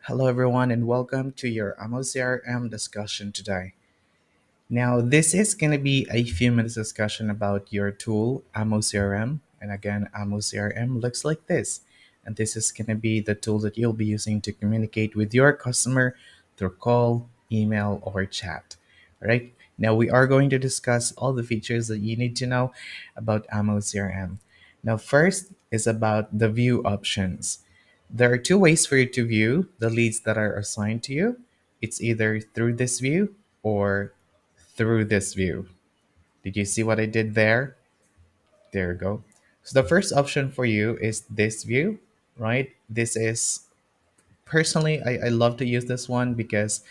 Hello, everyone, and welcome to your AMO CRM discussion today. Now, this is going to be a few minutes discussion about your tool, AMO CRM. And again, AMO CRM looks like this. And this is going to be the tool that you'll be using to communicate with your customer through call, email, or chat. All right. Now, we are going to discuss all the features that you need to know about AMO CRM. Now, first is about the view options. There are two ways for you to view the leads that are assigned to you. It's either through this view or through this view. Did you see what I did there? There you go. So the first option for you is this view, right? This is personally, I love to use this one because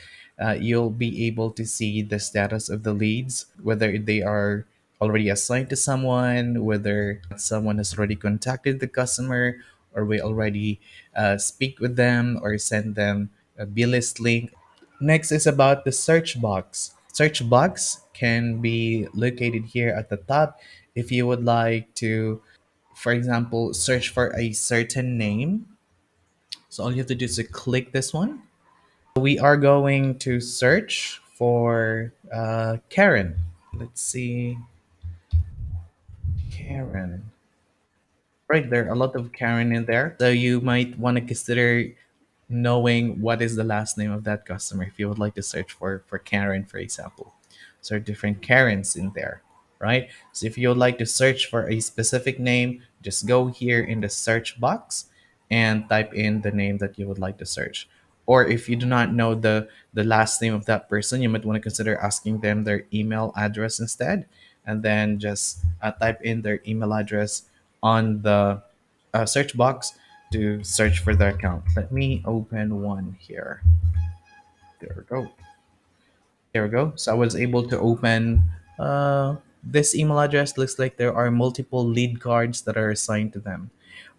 you'll be able to see the status of the leads, whether they are already assigned to someone, whether someone has already contacted the customer, or we already speak with them or send them a B-list link. Next is about the search box. Search box can be located here at the top if you would like to, for example, search for a certain name. So all you have to do is to click this one. We are going to search for Karen. Let's see, Karen. Right, there are a lot of Karen in there. So you might want to consider knowing what is the last name of that customer if you would like to search for Karen, for example. So different Karens in there, right? So if you would like to search for a specific name, just go here in the search box and type in the name that you would like to search. Or if you do not know the last name of that person, you might want to consider asking them their email address instead, and then just type in their email address on the search box to search for the account. Let me open one here. There we go. There we go. So I was able to open this email address. Looks like there are multiple lead cards that are assigned to them.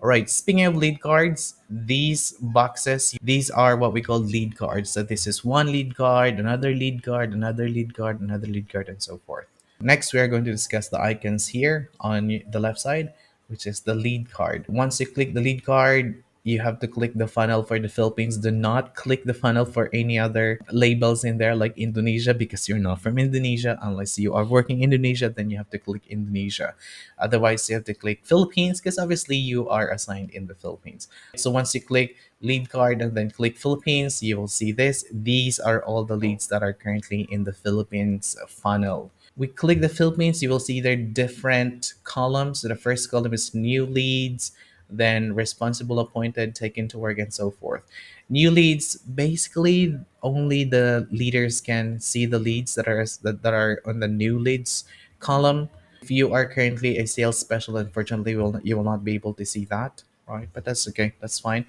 All right. Speaking of lead cards, these boxes, these are what we call lead cards. So this is one lead card, another lead card, another lead card, another lead card, and so forth. Next, we are going to discuss the icons here on the left side, which is the lead card. Once you click the lead card, you have to click the funnel for the Philippines. Do not click the funnel for any other labels in there like Indonesia because you're not from Indonesia. Unless you are working in Indonesia, then you have to click Indonesia. Otherwise, you have to click Philippines because obviously you are assigned in the Philippines. So once you click lead card and then click Philippines, you will see this. These are all the leads that are currently in the Philippines funnel. We click the Philippines, you will see there different columns. So the first column is new leads, then responsible appointed, taken to work, and so forth. New leads, basically only the leaders can see the leads that are on the new leads column. If you are currently a sales specialist, unfortunately, you will not be able to see that, right? But that's okay. That's fine.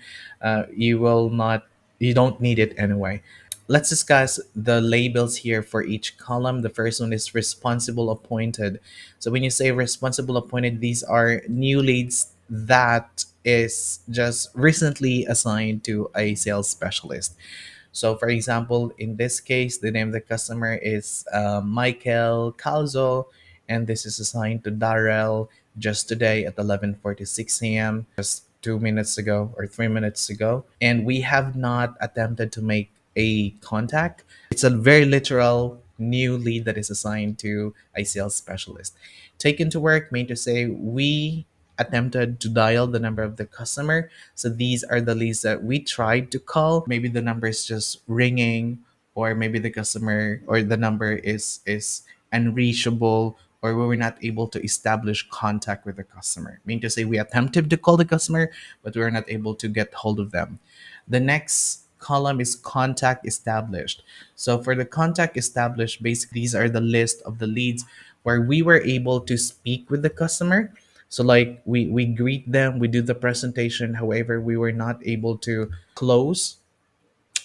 You will not. You don't need it anyway. Let's discuss the labels here for each column. The first one is responsible appointed. So when you say responsible appointed, these are new leads that is just recently assigned to a sales specialist. So, for example, in this case, the name of the customer is Michael Calzo, and this is assigned to Darrell just today at 11:46 a.m. Just 2 minutes ago or 3 minutes ago, and we have not attempted to make a contact. It's a very literal new lead that is assigned to a sales specialist. Taken to work mean to say we attempted to dial the number of the customer. So these are the leads that we tried to call. Maybe the number is just ringing, or maybe the customer or the number is unreachable, or we were not able to establish contact with the customer. Mean to say we attempted to call the customer, but we were not able to get hold of them. The next column is contact established. So for the contact established, basically these are the list of the leads where we were able to speak with the customer. So like we greet them, we do the presentation. However, we were not able to close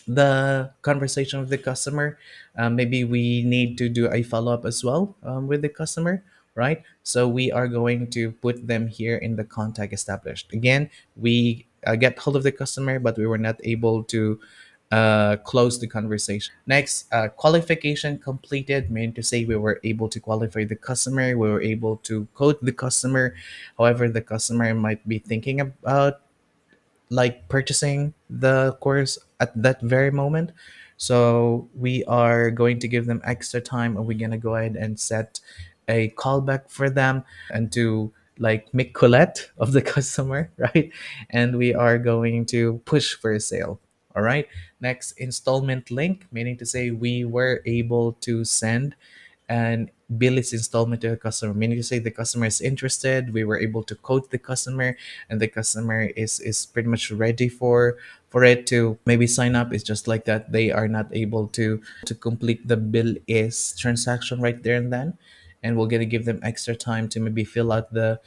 the conversation with the customer. Maybe we need to do a follow up as well with the customer, right? So we are going to put them here in the contact established. Again, we get hold of the customer, but we were not able to close the conversation. Next, qualification completed, meaning to say we were able to qualify the customer, we were able to quote the customer. However, the customer might be thinking about like purchasing the course at that very moment. So we are going to give them extra time, and we're going to go ahead and set a callback for them and to like make Colette of the customer, right? And we are going to push for a sale. All right. Next, installment link, meaning to say we were able to send and bill its installment to the customer, meaning to say the customer is interested, we were able to quote the customer, and the customer is pretty much ready for it to maybe sign up. It's just like that they are not able to complete the bill is transaction right there and then, and we're going to give them extra time to maybe fill out the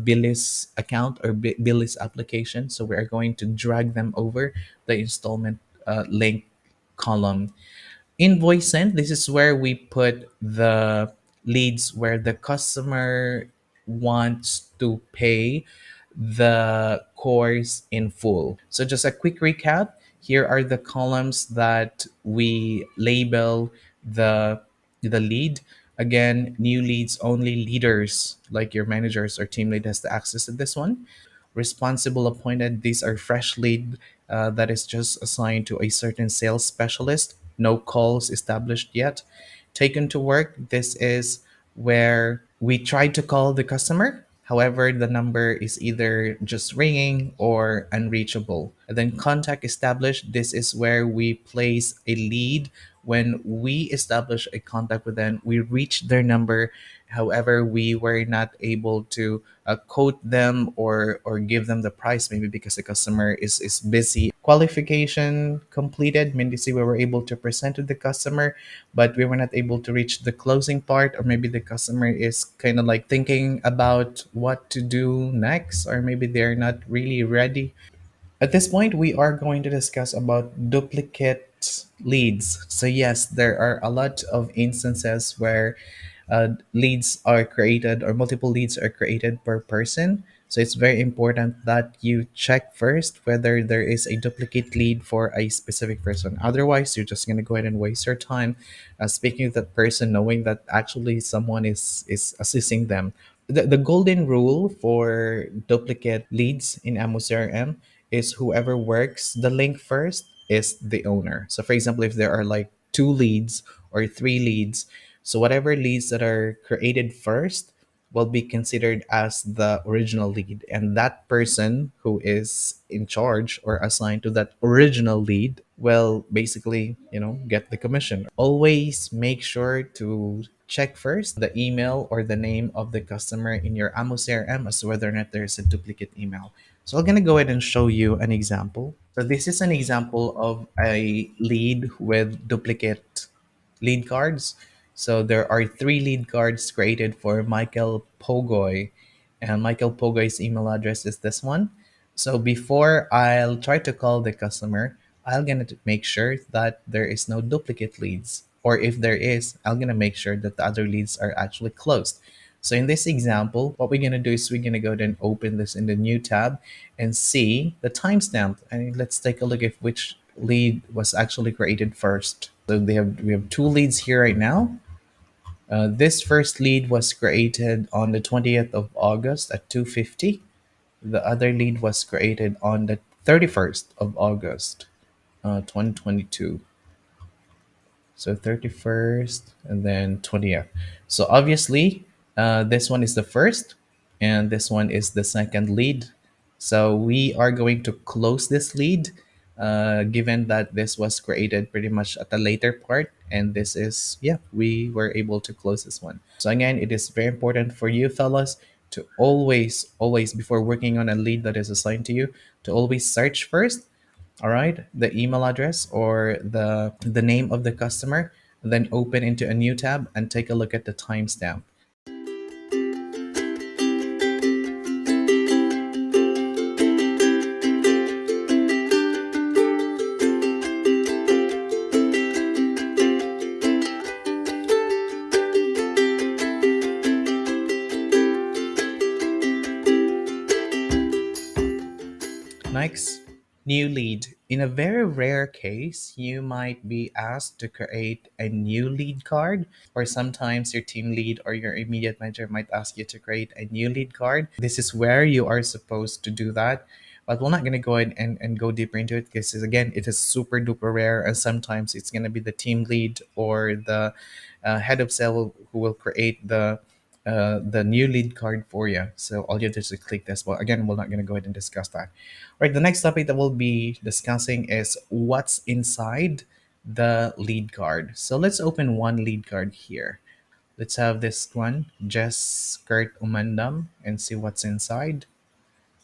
Billy's account or Billy's application. So we are going to drag them over the installment link column. Invoice sent, this is where we put the leads where the customer wants to pay the course in full. So just a quick recap, here are the columns that we label the lead. Again, new leads only, leaders like your managers or team lead has the access to this one. Responsible appointed, these are fresh lead that is just assigned to a certain sales specialist. No calls established yet. Taken to work, this is where we try to call the customer. However, the number is either just ringing or unreachable. And then contact established, this is where we place a lead. When we establish a contact with them, we reach their number. However, we were not able to quote them or give them the price, maybe because the customer is busy. Qualification completed, meaning to say we were able to present to the customer, but we were not able to reach the closing part, or maybe the customer is kind of like thinking about what to do next, or maybe they're not really ready. At this point, we are going to discuss about duplicate leads. So yes, there are a lot of instances where leads are created or multiple leads are created per person. So it's very important that you check first whether there is a duplicate lead for a specific person. Otherwise, you're just going to go ahead and waste your time speaking with that person, knowing that actually someone is assisting them. The golden rule for duplicate leads in AMO CRM is whoever works the link first is the owner. So, for example, if there are like two leads or three leads, so whatever leads that are created first will be considered as the original lead. And that person who is in charge or assigned to that original lead will basically, get the commission. Always make sure to check first the email or the name of the customer in your AMO CRM as to whether or not there's a duplicate email. So I'm gonna go ahead and show you an example. So this is an example of a lead with duplicate lead cards. So there are three lead cards created for Michael Pogoy, and Michael Pogoy's email address is this one. So before I'll try to call the customer, I'm gonna make sure that there is no duplicate leads, or if there is, I'm gonna make sure that the other leads are actually closed. So in this example, what we're gonna do is we're gonna go ahead and open this in the new tab and see the timestamp. And let's take a look at which lead was actually created first. So we have two leads here right now. This first lead was created on the 20th of August at 2:50. The other lead was created on the 31st of August, 2022. So 31st and then 20th. So obviously, this one is the first, and this one is the second lead. So we are going to close this lead, given that this was created pretty much at the later part. And this is, yeah, we were able to close this one. So again, it is very important for you fellas to always, before working on a lead that is assigned to you, to always search first, all right, the email address or the name of the customer, then open into a new tab and take a look at the timestamp. Next, New lead. In a very rare case, you might be asked to create a new lead card, or sometimes your team lead or your immediate manager might ask you to create a new lead card. This is where you are supposed to do that. But we're not going to go ahead and go deeper into it because, again, it is super duper rare. And sometimes it's going to be the team lead or the head of sale who will create the new lead card for you. So all you have to do is click this. But again, we're not going to go ahead and discuss that. Right, the next topic that we'll be discussing is what's inside the lead card. So let's open one lead card here. Let's have this one, Jess Skirt Umandam, and see what's inside.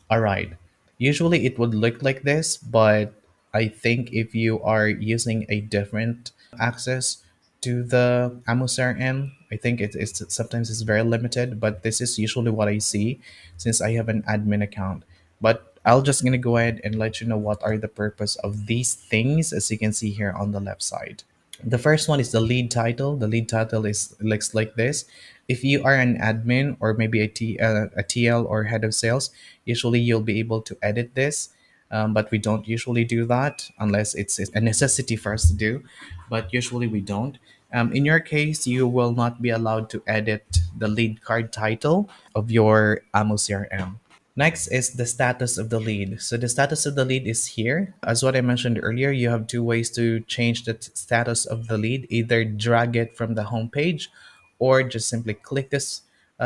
All right. Usually it would look like this, but I think if you are using a different access to the AMO CRM, I think it's sometimes it's very limited, but this is usually what I see since I have an admin account. But I'll just gonna go ahead and let you know what are the purpose of these things as you can see here on the left side. The first one is the lead title. The lead title is looks like this. If you are an admin or maybe a TL or head of sales, usually you'll be able to edit this. But we don't usually do that unless it's a necessity for us to do. But usually we don't. In your case, you will not be allowed to edit the lead card title of your AMO CRM. Next is the status of the lead. So the status of the lead is here. As what I mentioned earlier, you have two ways to change the status of the lead. Either drag it from the home page or just simply click this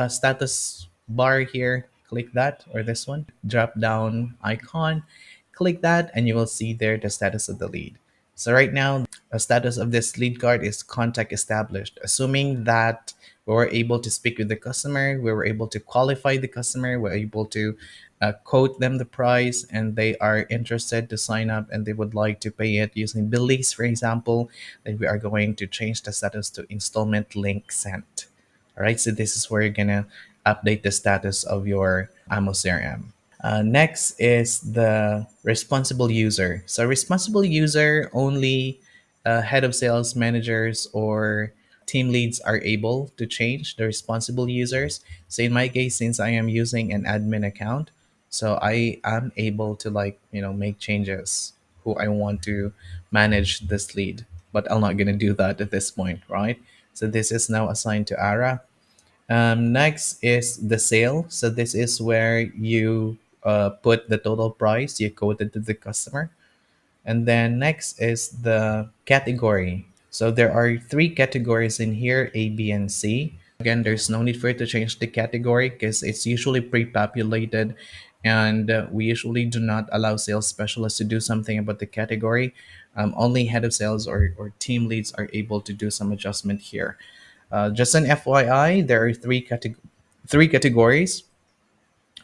status bar here. Click that or this one, drop down icon. Click that and you will see there the status of the lead. So right now, the status of this lead card is contact established. Assuming that we were able to speak with the customer, we were able to qualify the customer, we're able to quote them the price, and they are interested to sign up and they would like to pay it using Billy's, for example, then we are going to change the status to installment link sent. All right, so this is where you're gonna update the status of your AMO CRM. Next is the responsible user. So responsible user only head of sales managers or team leads are able to change the responsible users. So in my case, since I am using an admin account, so I am able to make changes who I want to manage this lead. But I'm not gonna do that at this point, right? So this is now assigned to Ara. Next is the sale. So this is where you put the total price you quoted to the customer. And then next is the category. So there are three categories in here, A, B, and C. Again, there's no need for you to change the category because it's usually pre-populated and we usually do not allow sales specialists to do something about the category. Only head of sales or team leads are able to do some adjustment here. Just an FYI, there are three categories,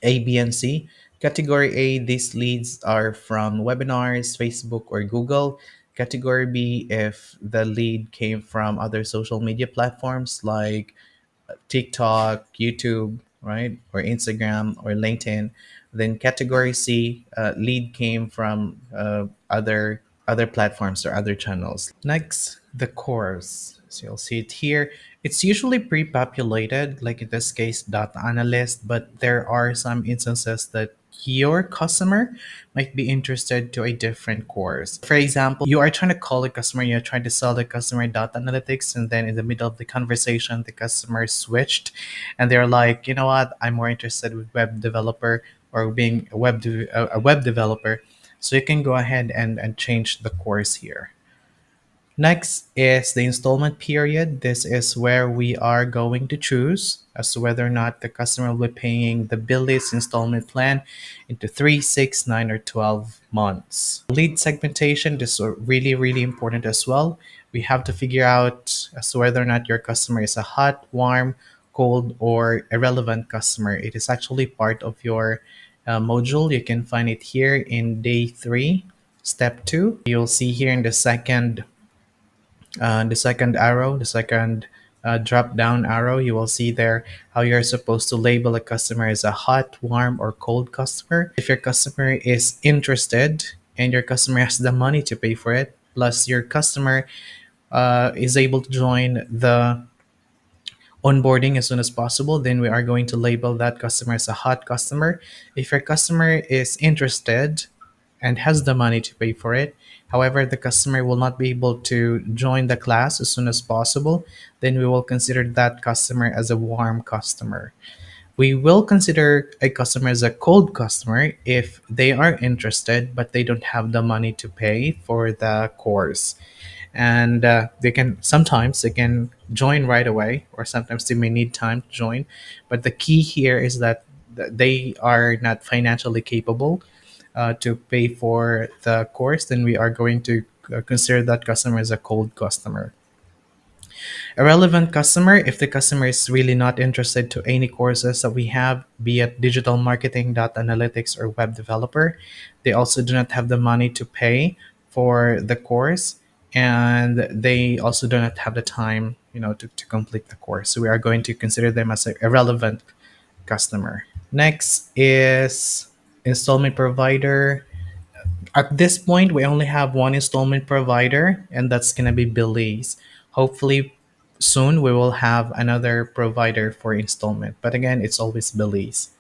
A, B, and C. Category A, these leads are from webinars, Facebook, or Google. Category B, if the lead came from other social media platforms like TikTok, YouTube, right, or Instagram or LinkedIn. Then category C, lead came from other platforms or other channels. Next, the course. So you'll see it here. It's usually pre-populated, like in this case, data analyst, but there are some instances that your customer might be interested to a different course. For example, you are trying to call a customer, you're trying to sell the customer data analytics, and then in the middle of the conversation, the customer switched and they're like, you know what, I'm more interested with web developer or being a web developer. So you can go ahead and change the course here. Next is the installment period. This is where we are going to choose as to whether or not the customer will be paying the Billy's installment plan into 3, 6, 9, or 12 months. Lead segmentation, this is really, really important as well. We have to figure out as to whether or not your customer is a hot, warm, cold, or irrelevant customer. It is actually part of your module. You can find it here in day 3, step 2. You'll see here in the second arrow, the second drop down arrow, you will see there how you're supposed to label a customer as a hot, warm, or cold customer. If your customer is interested and your customer has the money to pay for it, plus your customer is able to join the onboarding as soon as possible, then we are going to label that customer as a hot customer. If your customer is interested and has the money to pay for it. However, the customer will not be able to join the class as soon as possible, then we will consider that customer as a warm customer. We will consider a customer as a cold customer if they are interested but they don't have the money to pay for the course. And they can join right away, or sometimes they may need time to join. But the key here is that they are not financially capable to pay for the course. Then we are going to consider that customer as a cold customer. A relevant customer, if the customer is really not interested to any courses that we have, be it digital marketing, data analytics, or web developer. They also do not have the money to pay for the course, and they also do not have the time, to complete the course. So we are going to consider them as a relevant customer. Next is installment provider. At this point, we only have one installment provider, and that's going to be Belize. Hopefully, soon we will have another provider for installment. But again, it's always Belize.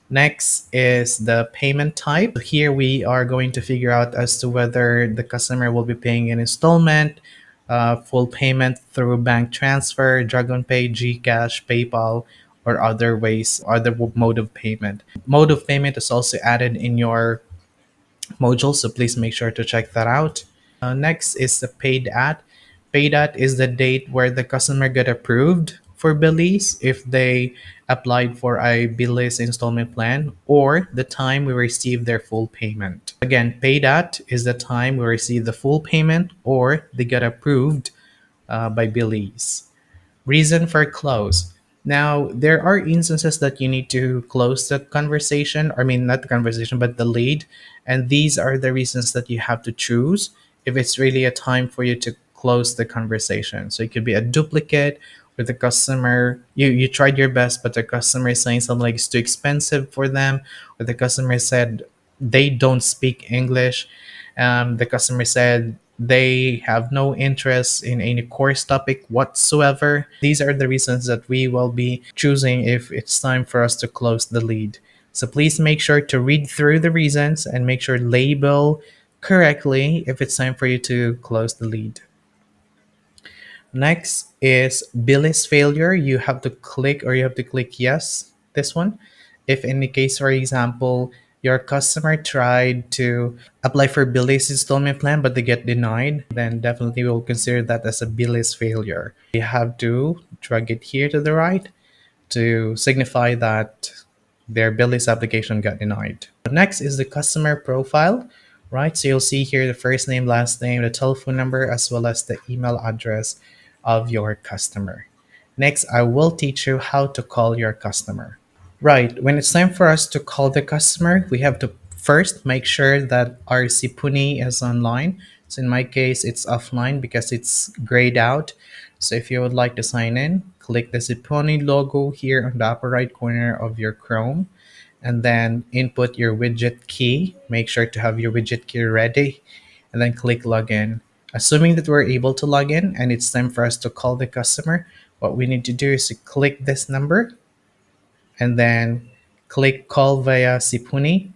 Next is the payment type. Here we are going to figure out as to whether the customer will be paying an installment, full payment through bank transfer, Dragon Pay, GCash, PayPal, or other ways, other mode of payment. Mode of payment is also added in your module, so please make sure to check that out. Next is the paid at. Paid at is the date where the customer got approved for Belize if they applied for a Belize installment plan, or the time we receive their full payment. Again, paid at is the time we receive the full payment or they got approved by Belize. Reason for close. Now, there are instances that you need to close the conversation. I mean, not the conversation, but the lead. And these are the reasons that you have to choose if it's really a time for you to close the conversation. So it could be a duplicate with the customer. You tried your best, but the customer is saying something like it's too expensive for them, or the customer said they don't speak English. The customer said they have no interest in any course topic whatsoever. These are the reasons that we will be choosing if it's time for us to close the lead. So please make sure to read through the reasons and make sure label correctly if it's time for you to close the lead. Next is Billy's failure. You have to click yes, this one. If in the case, for example, your customer tried to apply for Billy's installment plan but they get denied, then definitely we'll consider that as a Billy's failure. You have to drag it here to the right to signify that their Billy's application got denied. Next is the customer profile, right? So you'll see here the first name, last name, the telephone number, as well as the email address of your customer. Next, I will teach you how to call your customer. Right, when it's time for us to call the customer, we have to first make sure that our Sipuni is online. So in my case, it's offline because it's grayed out. So if you would like to sign in, click the Sipuni logo here on the upper right corner of your Chrome, and then input your widget key. Make sure to have your widget key ready, and then click login. Assuming that we're able to log in and it's time for us to call the customer, what we need to do is to click this number and then click call via Sipuni.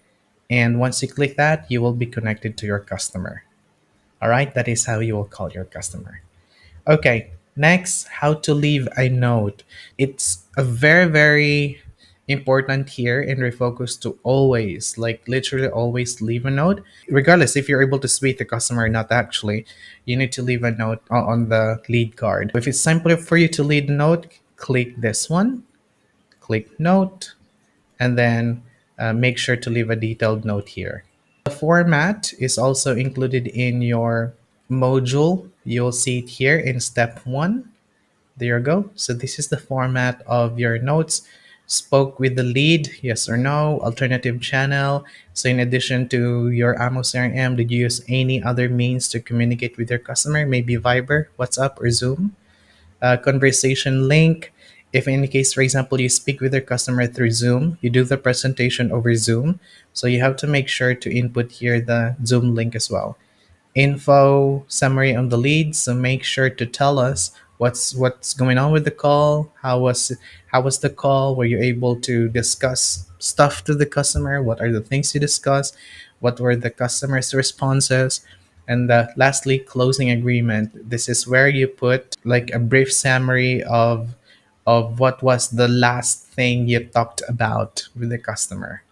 And once you click that, you will be connected to your customer. All right, that is how you will call your customer. Okay, next, how to leave a note. It's a very important here in Refocus to always, like literally always leave a note. Regardless if you're able to speak the customer or not, actually, you need to leave a note on the lead card. If it's simpler for you to leave a note, click this one, click note, and then make sure to leave a detailed note here. The format is also included in your module. You'll see it here in step 1. There you go. So this is the format of your notes. Spoke with the lead, yes or no, alternative channel. So in addition to your AMO CRM, did you use any other means to communicate with your customer? Maybe Viber, WhatsApp, or Zoom? Conversation link. If in the case, for example, you speak with your customer through Zoom, you do the presentation over Zoom. So you have to make sure to input here the Zoom link as well. Info summary on the lead. So make sure to tell us what's going on with the call. How was the call? Were you able to discuss stuff to the customer, what are the things you discuss, what were the customer's responses, and lastly, closing agreement. This is where you put like a brief summary of what was the last thing you talked about with the customer.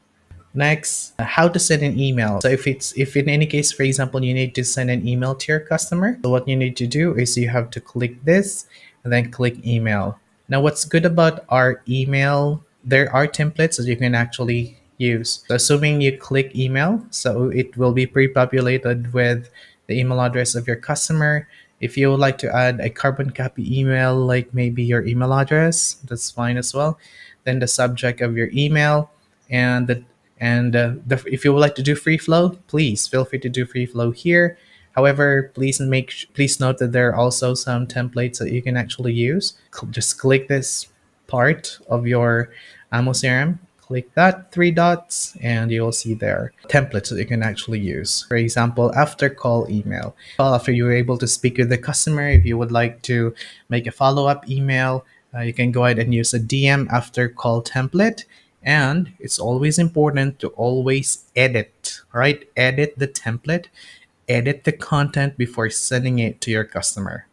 Next, how to send an email. So if in any case, for example, you need to send an email to your customer, so what you need to do is you have to click this and then click email. Now, what's good about our email, there are templates that you can actually use. So assuming you click email, so it will be pre-populated with the email address of your customer. If you would like to add a carbon copy email, like maybe your email address, that's fine as well. Then the subject of your email, and if you would like to do free flow, please feel free to do free flow here. However, please note that there are also some templates that you can actually use. Just click this part of your AMO CRM, click that three dots, and you'll see there templates that you can actually use. For example, after call email. After you're able to speak with the customer, if you would like to make a follow-up email, you can go ahead and use a DM after call template. And it's always important to always edit, right? Edit the template, edit the content before sending it to your customer.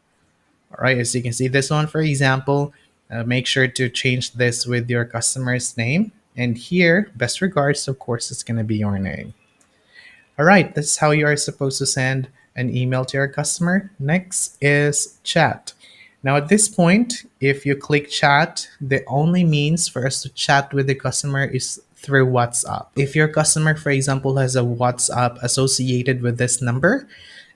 All right, as you can see this one, for example, make sure to change this with your customer's name. And here, best regards, of course, it's going to be your name. All right, that's how you are supposed to send an email to your customer. Next is chat. Now, at this point, if you click chat, the only means for us to chat with the customer is through WhatsApp. If your customer, for example, has a WhatsApp associated with this number,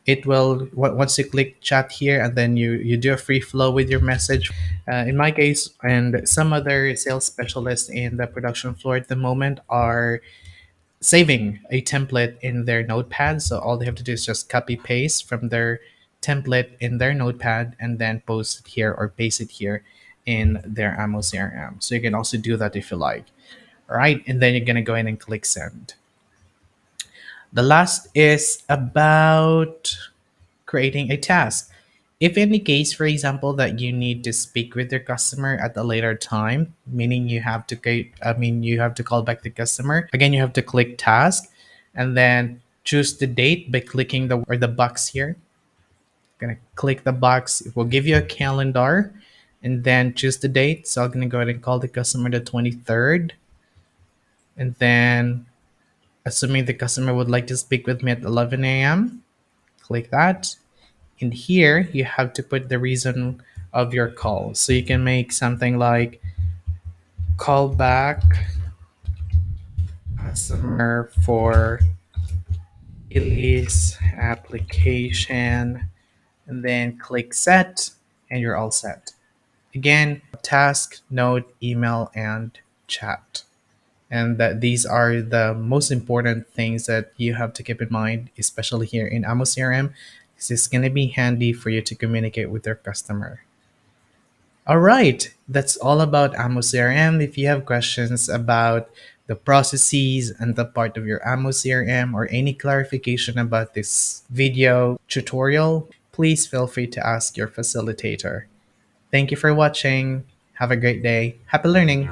it will once you click chat here and then you do a free flow with your message. In my case and some other sales specialists in the production floor at the moment are saving a template in their notepad. So all they have to do is just copy paste from their template in their notepad and then post it here or paste it here in their AMO CRM. So you can also do that if you like. All right. And then you're going to go in and click send. The last is about creating a task. If in the case, for example, that you need to speak with your customer at a later time, meaning you have to call back the customer. Again, you have to click task, and then choose the date by clicking the box here. Gonna click the box. It will give you a calendar, and then choose the date. So I'm gonna go ahead and call the customer the 23rd, and then assuming the customer would like to speak with me at 11 a.m., click that. In here, you have to put the reason of your call. So you can make something like call back customer for Elise application, and then click set, and you're all set. Again, task, note, email, and chat. And that these are the most important things that you have to keep in mind, especially here in AMO CRM. This is going to be handy for you to communicate with your customer. All right, that's all about AMO CRM. If you have questions about the processes and the part of your AMO CRM or any clarification about this video tutorial, please feel free to ask your facilitator. Thank you for watching. Have a great day. Happy learning.